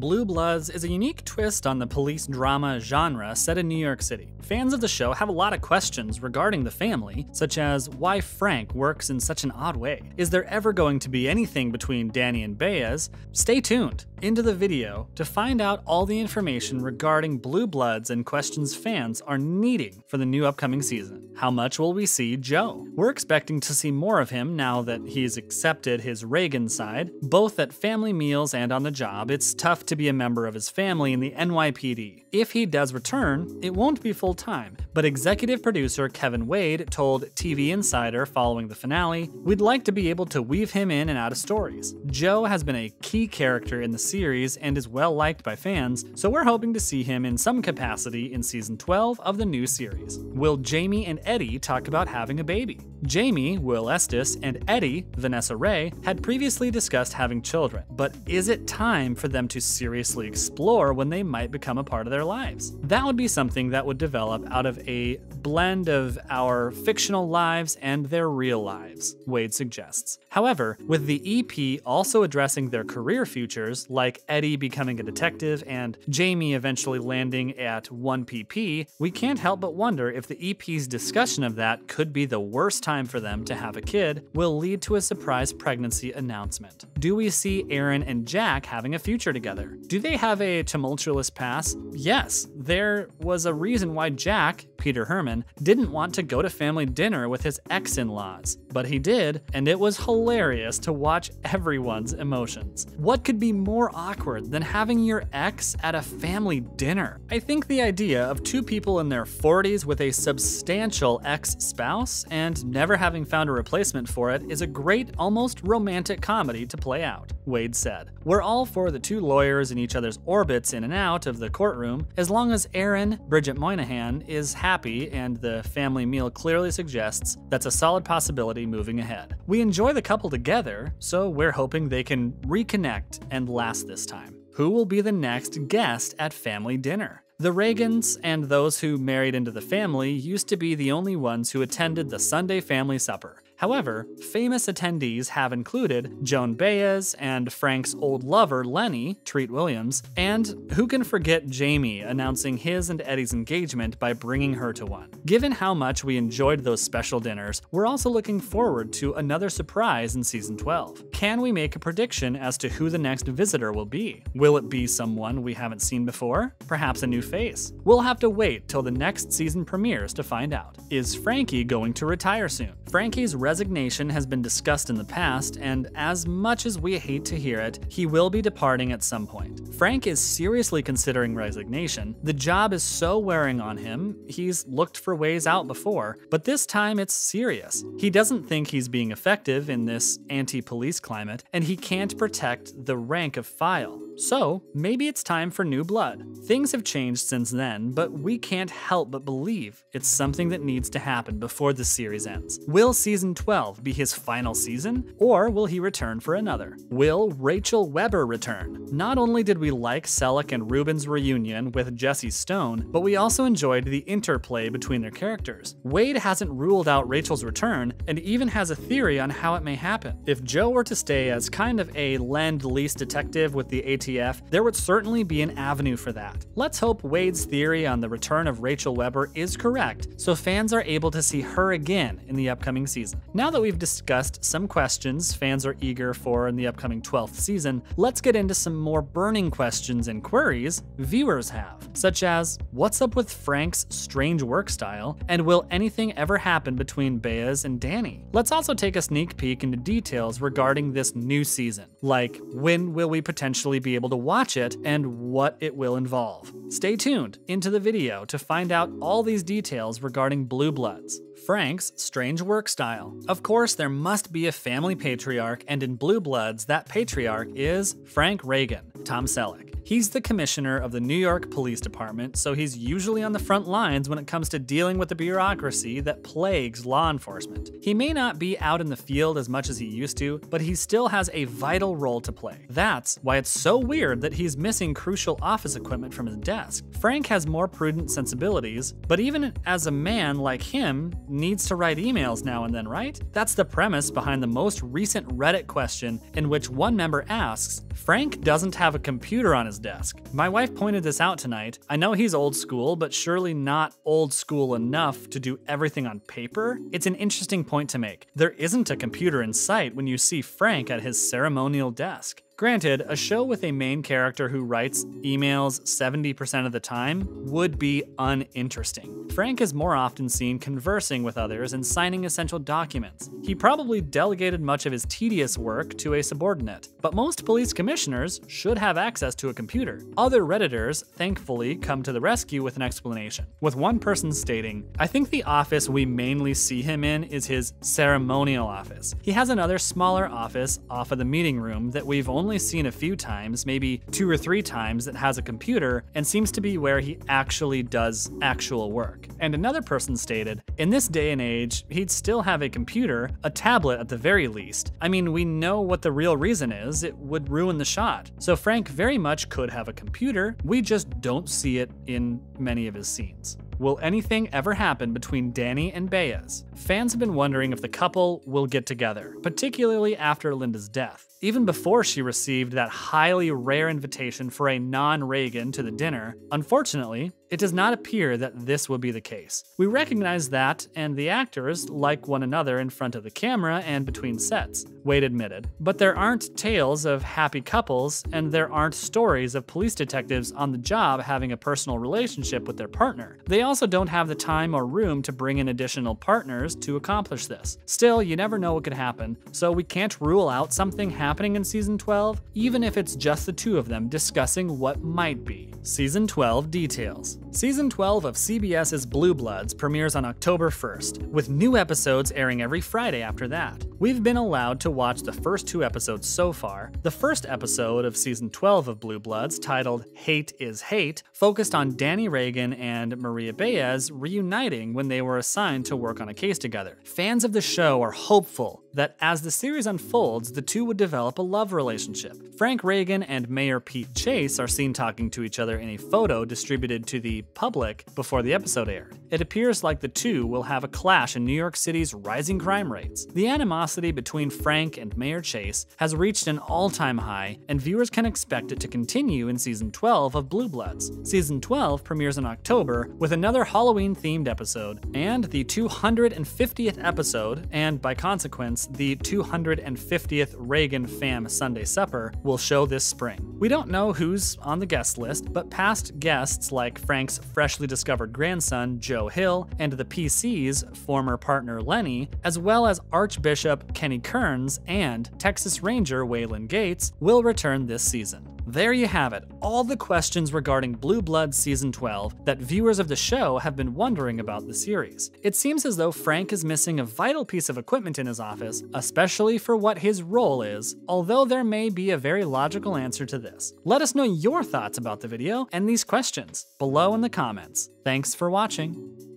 Blue Bloods is a unique twist on the police drama genre set in New York City. Fans of the show have a lot of questions regarding the family, such as why Frank works in such an odd way. Is there ever going to be anything between Danny and BAEZ? Stay tuned into the video to find out all the information regarding Blue Bloods and questions fans are needing for the new upcoming season. How much will we see Joe? We're expecting to see more of him now that he's accepted his Reagan side, both at family meals and on the job. It's tough to be a member of his family in the NYPD. If he does return, it won't be full-time, but executive producer Kevin Wade told TV Insider following the finale, "We'd like to be able to weave him in and out of stories. Joe has been a key character in the series and is well liked by fans, so we're hoping to see him in some capacity in season 12 of the new series." Will Jamie and Eddie talk about having a baby? Jamie, Will Estes, and Eddie, Vanessa Ray, had previously discussed having children, but is it time for them to seriously explore when they might become a part of their lives? That would be something that would develop out of a blend of our fictional lives and their real lives, Wade suggests. However, with the EP also addressing their career futures, like Eddie becoming a detective and Jamie eventually landing at 1PP, we can't help but wonder if the EP's discussion of that could be the worst time for them to have a kid will lead to a surprise pregnancy announcement. Do we see Erin and Jack having a future together? Do they have a tumultuous past? Yes, there was a reason why Jack, Peter Herman, didn't want to go to family dinner with his ex-in-laws, but he did, and it was hilarious to watch everyone's emotions. What could be more awkward than having your ex at a family dinner? I think the idea of two people in their 40s with a substantial ex-spouse and never having found a replacement for it is a great, almost romantic comedy to play out, Wade said. We're all for the two lawyers in each other's orbits in and out of the courtroom, as long as Erin, Bridget Moynahan, is happy and the family meal clearly suggests that's a solid possibility moving ahead. We enjoy the couple together, so we're hoping they can reconnect and last this time. Who will be the next guest at family dinner? The Reagans and those who married into the family used to be the only ones who attended the Sunday family supper. However, famous attendees have included Joan Baez and Frank's old lover, Lenny, Treat Williams, and who can forget Jamie announcing his and Eddie's engagement by bringing her to one. Given how much we enjoyed those special dinners, we're also looking forward to another surprise in season 12. Can we make a prediction as to who the next visitor will be? Will it be someone we haven't seen before? Perhaps a new face? We'll have to wait till the next season premieres to find out. Is Frankie going to retire soon? Frankie's resignation has been discussed in the past, and as much as we hate to hear it, he will be departing at some point. Frank is seriously considering resignation. The job is so wearing on him, he's looked for ways out before, but this time it's serious. He doesn't think he's being effective in this anti-police climate, and he can't protect the rank of file. So, maybe it's time for new blood. Things have changed since then, but we can't help but believe it's something that needs to happen before the series ends. Will season 12 be his final season, or will he return for another? Will Rachel Weber return? Not only did we like Selleck and Ruben's reunion with Jesse Stone, but we also enjoyed the interplay between their characters. Wade hasn't ruled out Rachel's return, and even has a theory on how it may happen. If Joe were to stay as kind of a lend-lease detective with the ATF, there would certainly be an avenue for that. Let's hope Wade's theory on the return of Rachel Weber is correct, so fans are able to see her again in the upcoming season. Now that we've discussed some questions fans are eager for in the upcoming 12th season, let's get into some more burning questions and queries viewers have, such as, what's up with Frank's strange work style, and will anything ever happen between BAEZ and Danny? Let's also take a sneak peek into details regarding this new season, like when will we potentially be able to watch it and what it will involve. Stay tuned into the video to find out all these details regarding Blue Bloods. Frank's strange work style. Of course, there must be a family patriarch, and in Blue Bloods, that patriarch is Frank Reagan, Tom Selleck. He's the commissioner of the New York Police Department, so he's usually on the front lines when it comes to dealing with the bureaucracy that plagues law enforcement. He may not be out in the field as much as he used to, but he still has a vital role to play. That's why it's so weird that he's missing crucial office equipment from his desk. Frank has more prudent sensibilities, but even as a man like him, needs to write emails now and then, right? That's the premise behind the most recent Reddit question in which one member asks, Frank doesn't have a computer on his his desk. My wife pointed this out tonight. I know he's old school, but surely not old school enough to do everything on paper? It's an interesting point to make. There isn't a computer in sight when you see Frank at his ceremonial desk. Granted, a show with a main character who writes emails 70% of the time would be uninteresting. Frank is more often seen conversing with others and signing essential documents. He probably delegated much of his tedious work to a subordinate, but most police commissioners should have access to a computer. Other Redditors, thankfully, come to the rescue with an explanation, with one person stating, "I think the office we mainly see him in is his ceremonial office. He has another smaller office off of the meeting room that we've only seen a few times, maybe 2 or 3 times, that has a computer and seems to be where he actually does actual work." And another person stated, "In this day and age, he'd still have a computer, a tablet at the very least. I mean, we know what the real reason is. It would ruin the shot. So Frank very much could have a computer. We just don't see it in many of his scenes." Will anything ever happen between Danny and BAEZ? Fans have been wondering if the couple will get together, particularly after Linda's death. Even before she received that highly rare invitation for a non-Reagan to the dinner, unfortunately, it does not appear that this will be the case. We recognize that, and the actors like one another in front of the camera and between sets, Wade admitted. But there aren't tales of happy couples, and there aren't stories of police detectives on the job having a personal relationship with their partner. They also don't have the time or room to bring in additional partners to accomplish this. Still, you never know what could happen, so we can't rule out something happening in Season 12, even if it's just the two of them discussing what might be. Season 12 details. Season 12 of CBS's Blue Bloods premieres on October 1st, with new episodes airing every Friday after that. We've been allowed to watch the first 2 episodes so far. The first episode of Season 12 of Blue Bloods, titled Hate is Hate, focused on Donnie Wahlberg and Maria BAEZ reuniting when they were assigned to work on a case together. Fans of the show are hopeful that as the series unfolds, the two would develop a love relationship. Frank Reagan and Mayor Pete Chase are seen talking to each other in a photo distributed to the public before the episode aired. It appears like the two will have a clash in New York City's rising crime rates. The animosity between Frank and Mayor Chase has reached an all-time high, and viewers can expect it to continue in Season 12 of Blue Bloods. Season 12 premieres in October with another Halloween-themed episode, and the 250th episode, and by consequence, the 250th Reagan Fam Sunday Supper, will show this spring. We don't know who's on the guest list, but past guests like Frank's freshly discovered grandson, Joe Hill, and the PC's former partner, Lenny, as well as Archbishop Kenny Kearns and Texas Ranger Waylon Gates, will return this season. There you have it, all the questions regarding Blue Bloods Season 12 that viewers of the show have been wondering about the series. It seems as though Frank is missing a vital piece of equipment in his office, especially for what his role is, although there may be a very logical answer to this. Let us know your thoughts about the video and these questions below in the comments. Thanks for watching.